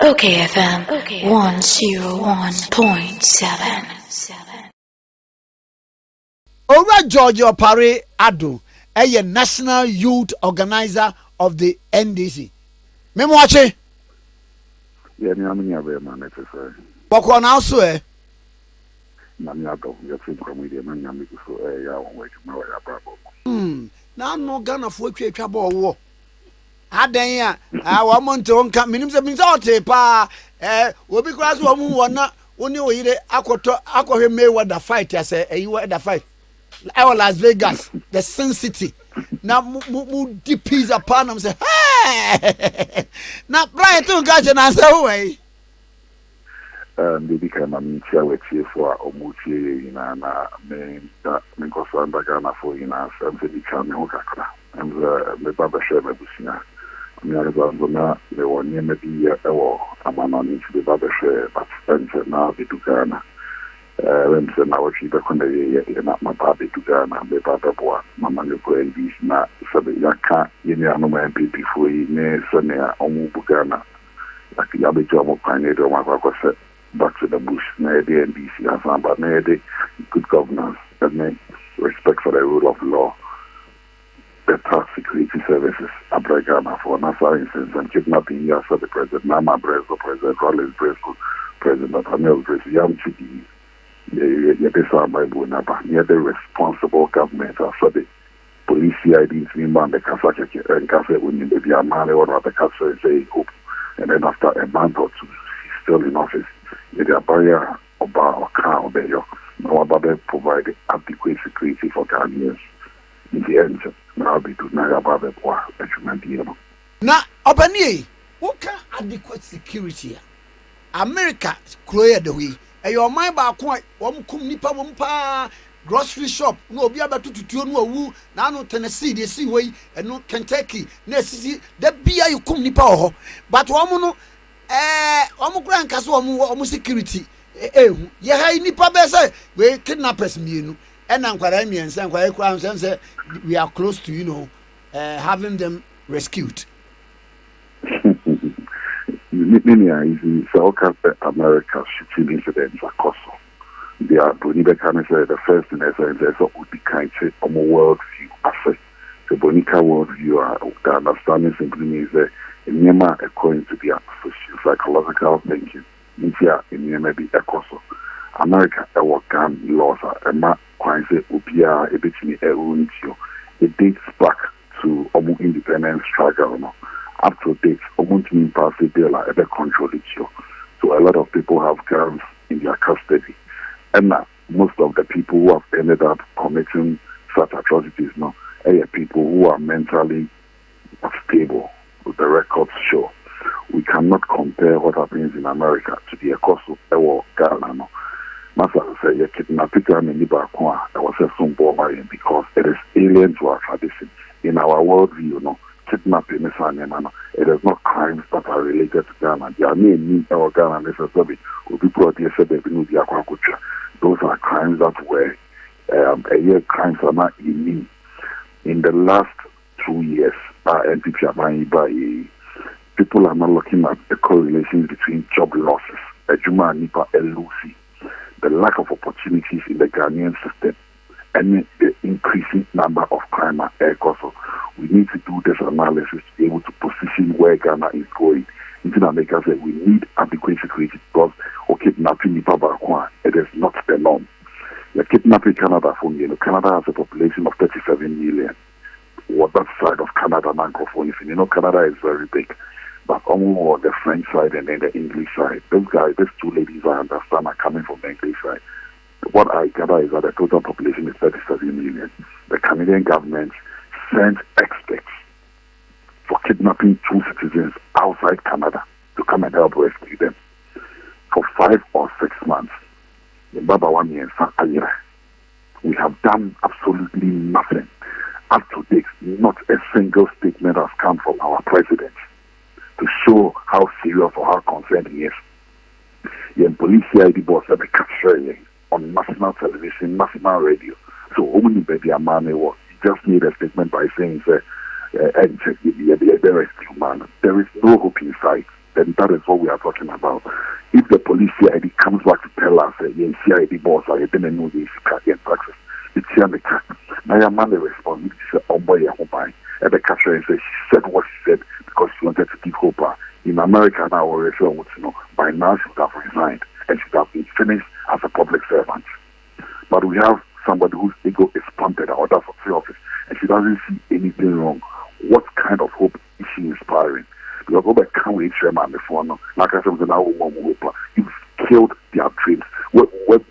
Okay, FM 101.7. Over George Akufo Addo, a national youth organizer of the NDC. Memoache. Yeah, I'm very necessary. Boko now so eh. Namiato, you're saying comedian, I'm so I won't wait to know your problem. Now no Ghana for trouble war. Adan ya wa monto nka minim se minza ote pa obi kura so mu wona oni oyire akohwe Mayweather fight ya say Mayweather fight I Las Vegas the Sin City na mu deep pizza pan am say hey na Brian to ga je na say we Baby can I'm here with you for Omuchi in an Minkosanda Ghana for in us and the Chami Hokakra and the Baba Shema Busina. I'm not going to one year maybe or I'm on into the Baba Shema, but Spencer now be to Ghana. When now she back on the year, not my baby to Ghana, the Baba Boa, Mamma NDC, not Sabiyaka, Yaniano MP for you, Sonia, Omu Ghana, like the other job of Pioneer, my back to the bush, near the NDC, but near the good governance, and respect for the rule of law, better security services, Ghana for NASA instance, and kidnapping yes, the President, Nama Brezo, President Lawlessness, President Nathaniel Brezo, Yam Chidi, the responsible government, for the police CIDs, the Kasaka, and Kasa, when you be a man or the Kasa, say, hope, and then after a month or two, he's still in office. The barrier of our crown, they no about provide adequate security for Ghanaians. In the end, now be to know about the war, na obani what can adequate security America clear the way e your mind ba ko won kum nipa won pa grocery shop no obi abeto tutuo no awu na no Tennessee dey see way e no Kentucky na sisi da bia you kum nipa ho but won no omu kura nkaso omu security ye ha nipa be say we kidnappers mienu ena nkwara miensa nkwara kura say we are close to having them rescued. Many is South America shooting incidents across. They are Bonica can say the first in essence would be kind of a world view asset. The Bonica world view the understanding simply means that Nema according to the psychological thinking. India in maybe Ecoso. America our gun laws are quite say Ubia a bit in a it dates back to Omu independence struggle. No? Up to date, Omu mean pass the bill at the control it. So a lot of people have guns in their custody. And most of the people who have ended up committing such atrocities now are people who are mentally stable. The records show. We cannot compare what happens in America to the Ekoso or Ghana. No. Masa say you kidnapping in Libakwa, I was a sumbo because it is alien to our tradition. In our worldview, kidnapping is it is not crimes that are related to Ghana. They are named or Ghana necessarily. Those are crimes that were crimes are not in the last 2 years. People are not looking at the correlations between job losses, the lack of opportunities in the Ghanaian system, and the increasing number of crime at Ekoso. We need to do this analysis to be able to position where Ghana is going. In America, say we need adequate security because kidnapping it is not the norm. The kidnapping Canada Canada has a population of 37 million. What that side of Canada microphone, if Canada is very big, but almost the French side and then the English side. These two ladies I understand are coming from the English side. What I gather is that the total population is 37 million. The Canadian government sent experts for kidnapping 2 citizens outside Canada to come and help rescue them for 5 or 6 months. In Baba 1 year, we have done absolutely nothing. Up to date, not a single statement has come from our president to show how serious or how concerned he is. The police CID boss have captured on national television, national radio. So only baby a man was just made a statement by saying there is no hope in sight. then that is what we are talking about. If the police CID comes back to tell us, yes, CID boss, I didn't know this and taxes, it's here the car. Now your man responsibility is a boy home. And the catcher says she said what she said because she wanted to give hope. In America now, we're sure by now she would have resigned and she would have been finished as a public servant. But we have somebody whose ego is planted out of the office and she doesn't see anything wrong. What kind of hope is she inspiring? Because over can't wait chairman before now. Like I said, you've killed their dreams. What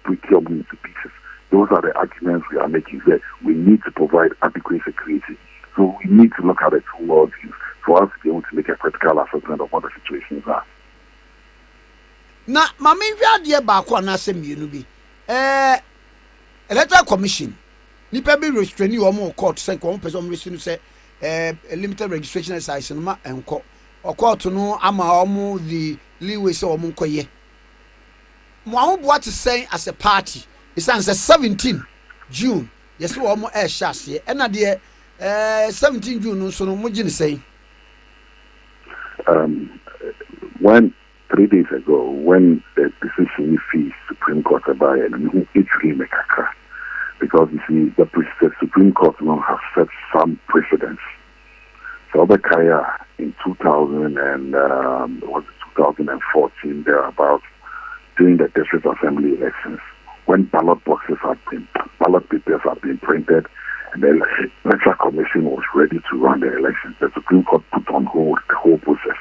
we kill me into pieces. Those are the arguments we are making there. We need to provide adequate security. So we need to look at the two worldviews for us to be able to make a critical assessment of what the situations are. Now, Mammy, we are dear back one as a munubi. Electoral Commission. Nipa be restraining or more court, say, one person restraining say, limited registration exercise and court. Or court to know ama almost the leeway so munkoye. What to say as a party? It's answer 17 June. Yes, we almost air chassis. And a dear 17 June, so no mujin say. When 3 days ago, when the decision fees Supreme Court by and it really make a crack. Because you see, the Supreme Court now have set some precedents. So Kaya in 2014 thereabouts during the district assembly elections, when ballot papers had been printed, and the electoral commission was ready to run the elections, the Supreme Court put on hold the whole process.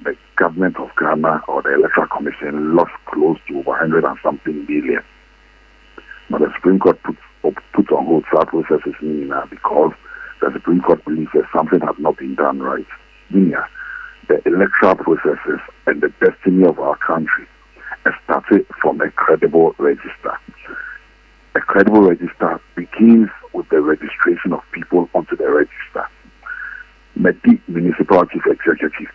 The government of Ghana or the electoral commission lost close to over 100 and something billion. Now the Supreme Court put on hold that processes because the Supreme Court believes that something has not been done right. The electoral processes and the destiny of our country started from a credible register. A credible register begins with the registration of people onto the register. Medi municipal chief executive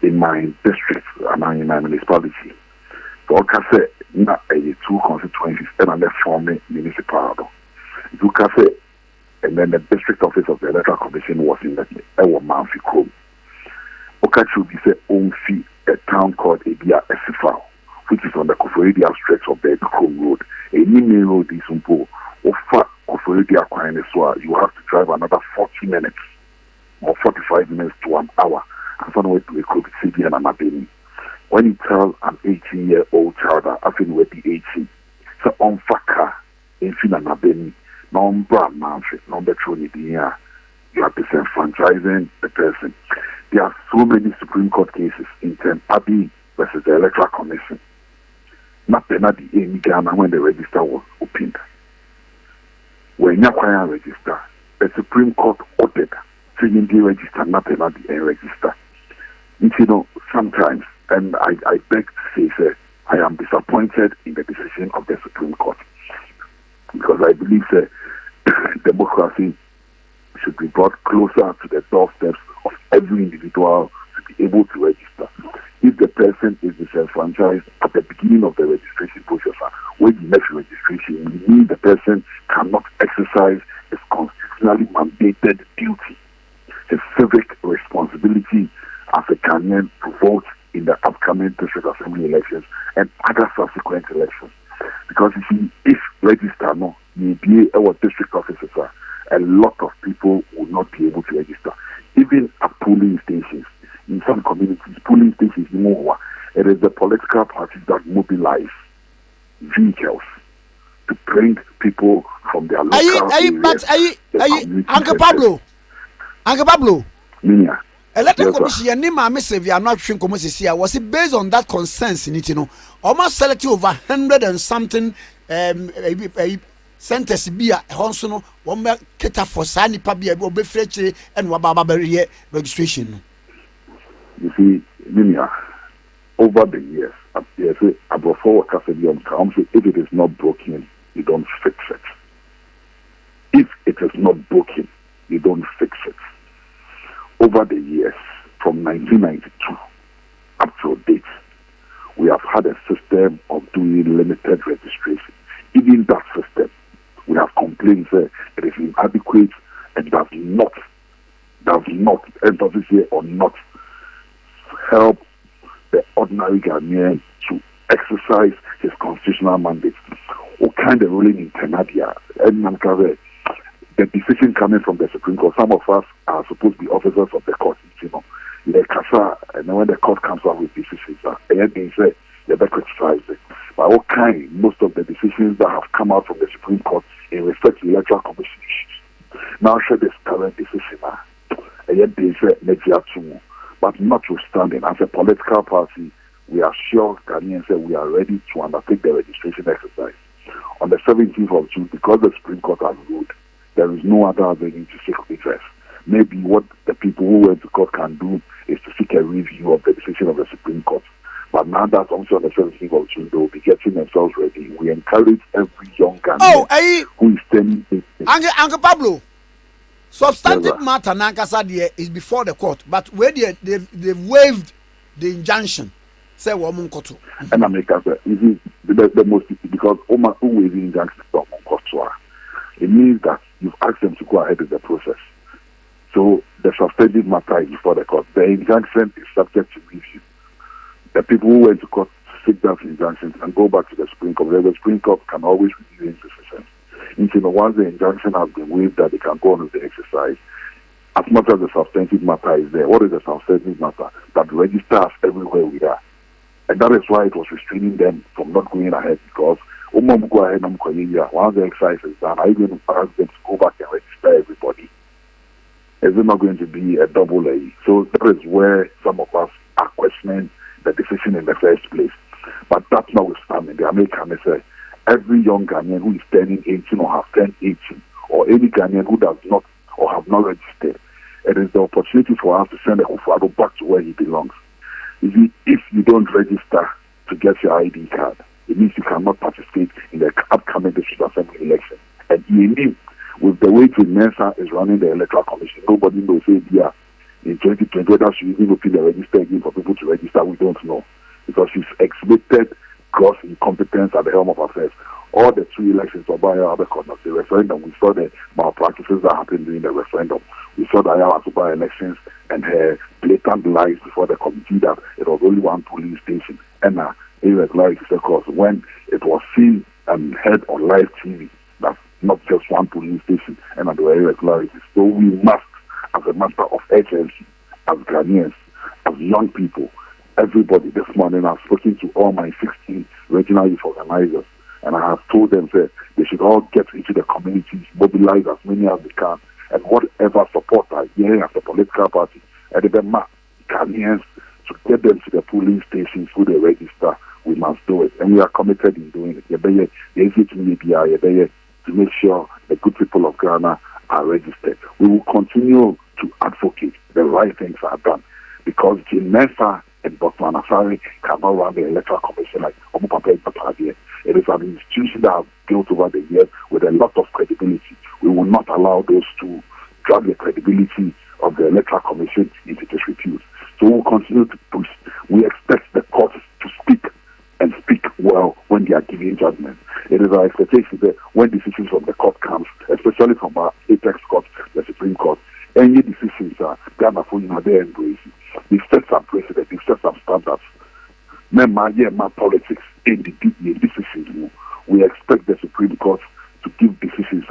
in my district and in my municipality. So I say na two constituencies and a former municipal. You can say, and then the district office of the electoral commission was in the Manfi Chrome. Okachu be say own fee a town called Ebia Esifao, which is on the Koforedia stretch of the Chrome Road. A main road is Umpo. Ofa Koforedia Kwaeneswa, you have to drive another 40 minutes or 45 minutes to an hour. And some way to a Kobe City and Amabini. When you tell an 18-year-old child that I think we're the 18, so on Faka, in Finamabini, non-brand manfit, non-betronidia, you are disenfranchising the person. There are so many Supreme Court cases in Abbey versus the Electoral Commission. Not the Ghana when the register was opened. When you acquire a register, the Supreme Court ordered to register, not the register. Sometimes, and I beg to say, I am disappointed in the decision of the Supreme Court because I believe that democracy should be brought closer to the doorsteps of every individual to be able to register. If the person is disenfranchised at the beginning of the registration process, when you make registration, you mean the person cannot exercise his constitutionally mandated duty, his civic responsibility as a Ghanaian to vote in the upcoming district assembly elections and other subsequent elections. Because you see, if register may be our district officers, a lot of people will not be able to register. Even at polling stations, in some communities, polling stations, it is the political parties that mobilize vehicles to bring people from their local areas. Uncle Pablo. Minya. Electoral Commission, we are not sure was it based on that consensus, almost selected over 100 and something centers be a honsono, one cater for Sani Pabia, Befreche, and Wababa registration. You see, Minya, over the years, above all, if it is not broken, you don't fix it. If it is not broken, you don't fix it. Over the years, from 1992 up to date, we have had a system of doing limited registration. Even that system, we have complained that it is inadequate and does not, emphasis here on not, help the ordinary Ghanaian to exercise his constitutional mandate. What kind of ruling in Tenadia? And the decision coming from the Supreme Court, some of us are supposed to be officers of the court, the CASA, and when the court comes out with decisions, they say they criticize it. But what kind, most of the decisions that have come out from the Supreme Court in respect to the electoral commission issues, now show this current decision, and yet they say media too. But notwithstanding, as a political party, we are sure Ghanaians say we are ready to undertake the registration exercise. On the 17th of June, because the Supreme Court has ruled, there is no other avenue to seek redress. Maybe what the people who went to court can do is to seek a review of the decision of the Supreme Court. But now that also on the 17th of June, they will be getting themselves ready. We encourage every young Ghanaian who is standing. Uncle Pablo, substantive matter Nankasa there is before the court, but where they've waived the injunction. Say woman koto. And America said, the most because Oma who waived the injunction from Kotoa. It means that you've asked them to go ahead with the process. So the substantive matter is before the court. The injunction is subject to review. The people who went to court to seek that injunction and go back to the Supreme Court. The Supreme Court can always review his decisions. Once the injunction has been waived, that they can go on with the exercise. As much as the substantive matter is there, what is the substantive matter? That registers everywhere we are. And that is why it was restraining them from not going ahead, because once the exercise is done, are you going to ask them to go back and register everybody? Is it not going to be a double A? So that is where some of us are questioning the decision in the first place. But that's notwithstanding. The American say every young Ghanaian who is turning 18 or have turned 18, or any Ghanaian who does not or have not registered, it is the opportunity for us to send Akufo Addo back to where he belongs. If you don't register to get your ID card, it means you cannot participate in the upcoming district assembly election. And with the way Mensa is running the electoral commission, nobody knows in 2020 whether she even open the register again for people to register. We don't know, because she's exhibited gross incompetence at the helm of affairs. All the two elections of the referendum, we saw the malpractices that happened during the referendum. We saw the Ayawa elections and her blatant lies before the committee that it was only one polling station. And irregularities, of course, when it was seen and heard on live TV, that's not just one polling station, and there were irregularities. So we must, as a matter of urgency, as Ghanaians, as young people, everybody, this morning I've spoken to all my 16 regional youth organizers, and I have told them that they should all get into the communities, mobilize as many as they can, and whatever support are here as a political party, and the Ghanaians, to get them to the polling stations who they register, we must do it. And we are committed in doing it. To make sure the good people of Ghana are registered. We will continue to advocate the right things are done, because Jim Mensa and Botswana Asari cannot run the electoral commission like Omupapa Papadia. It is an institution that has built over the years with a lot of credibility. We will not allow those to drag the credibility of the electoral commission into disrepute. So we will continue to push. We expect the courts to speak and speak well when they are giving judgment. It is our expectation that when decisions from the court comes, especially from our apex court, the Supreme Court, any decisions are Ghana for they embrace. They've set some precedent, they've set some standards. My politics in the decisions. We expect the Supreme Court to give decisions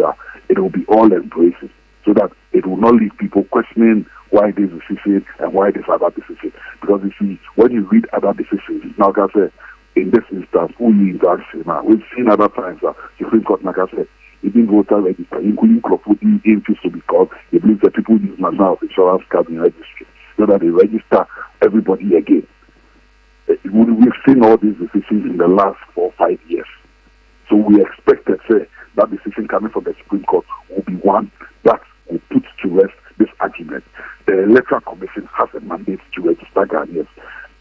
it will be all embracing, so that it will not leave people questioning why this decision and why this other decision. Because you see, when you read other decisions, now I say, in this instance, we've seen other times that Supreme Court, like I said, even voter register, including Crawford, used to be called, they believe that people use national insurance card in registry, so that they register everybody again. We've seen all these decisions in the last 4 or 5 years. So we expect that decision coming from the Supreme Court will be one that will put to rest this argument. The Electoral Commission has a mandate to register Ghanaians.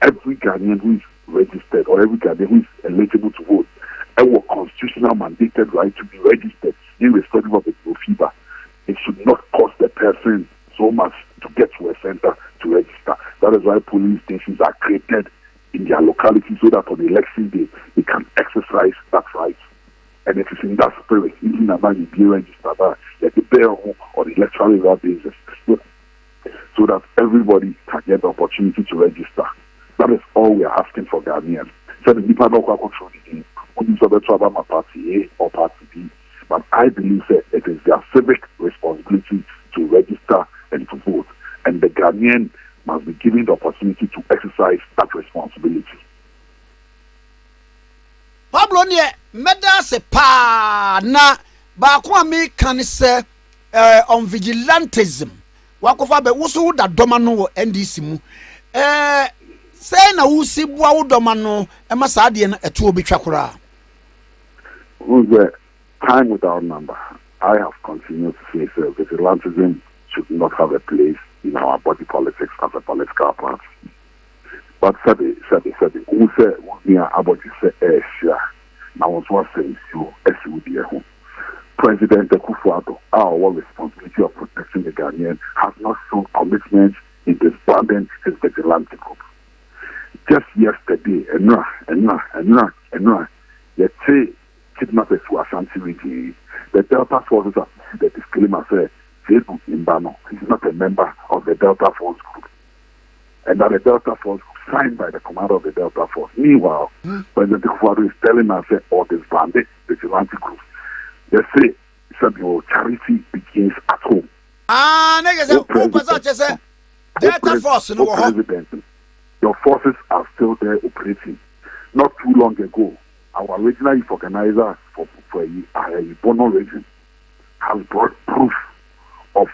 Every Ghanaian who is registered, or every Ghanaian who is eligible to vote, our constitutional mandated right to be registered, irrespective of the profile. It should not cost the person so much to get to a center to register. That is why polling stations are created in their locality, so that on election day they can exercise that right. And it is in that spirit, even a man be registered at the bear on electoral basis, so that everybody can get the opportunity to register. That is all we are asking for Ghanaians. So the people don't control the game. Only so that's about my party A or party B. But I believe that it is their civic responsibility to register and to vote. And the Ghanaian must be given the opportunity to exercise that responsibility. Pablo nye meda se pa na ba ko me kan se on vigilantism wakofa be wuso da doma no wo NDC mu say na wusi bua wo doma no e ma sa de na eto obi twakora. Who's the time without number? I have continued to say that vigilantism should not have a place in our body politics as a political party. But sabi, who say we are about to say share. Now was what saying you home. President Akufo Addo, our responsibility of protecting the Ghanaian, has not shown commitment in disbanding his vigilante group. Just yesterday, they say kidnappers to Ashanti region. The Delta forces have the disclaimer say Zebu Imbano is not a member of the Delta Force group. And that the Delta Force signed by the commander of the Delta Force. Meanwhile, President Akufo is telling us that all disbanded vigilante groups. They say your charity begins at home. Delta Force, President, your forces are still there operating. Not too long ago, our regional youth organizer for a Bono region has brought proof of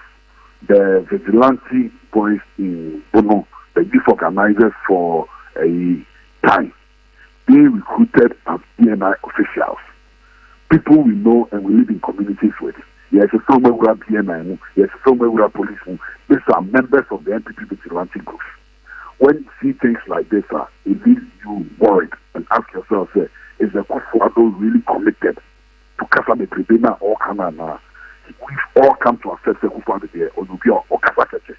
the vigilante boys in Bono, the youth organizers for a time, being recruited as BNI officials. People we know and we live in communities with. Yes, somewhere we are BNI, yes, somewhere we are police. These are members of the NPP vigilante groups. When you see things like this, it leaves you worried and ask yourself, is the Akufo Addo really committed to Kasa Mekribena or Kanana? We've all come to accept the Akufo Addo there, or Nubia or Kasa Keke.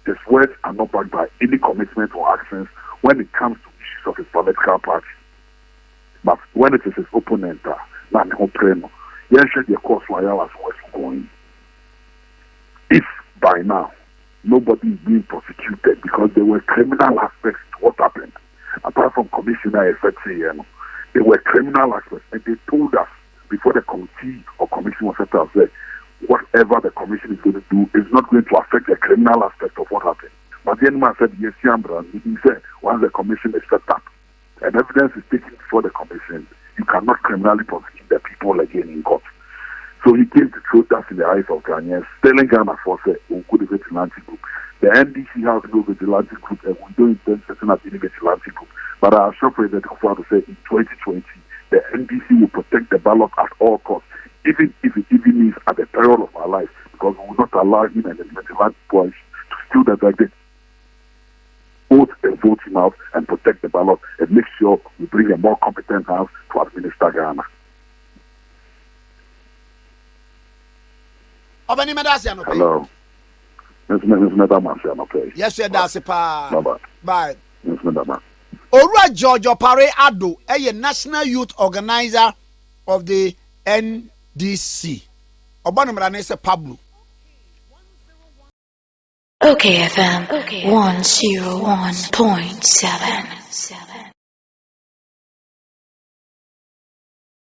His words are not backed by any commitment or actions when it comes to issues of his political party. But when it is his opponent, the course loyal as what's going. If by now nobody is being prosecuted because there were criminal aspects to what happened, apart from Commissioner FXA, there were criminal aspects, and they told us before the committee or commission was set up that whatever the commission is going to do is not going to affect the criminal aspect of what happened. But the man said, yes, he said, once the commission is set up and evidence is taken before the commission, you cannot criminally prosecute the people again in court. So he came to throw dust in the eyes of Ghanaians, telling Ghana for say, good vigilante group. The NDC has no vigilante group, and we don't intend setting up any vigilante group. But I assure President Akufo Addo say in 2020, the NDC will protect the ballot at all costs, even if it even means at the peril of our lives, because we will not allow him and the vigilante boys to steal the verdict. Vote and vote him out and protect the ballot and make sure we bring a more competent house to administer Ghana. Hello. Yes, sir, that's a pa. Bye. Ora George Opare Addo, a national youth organizer of the NDC. Obanamranese Pablo. Okay, FM 101.7.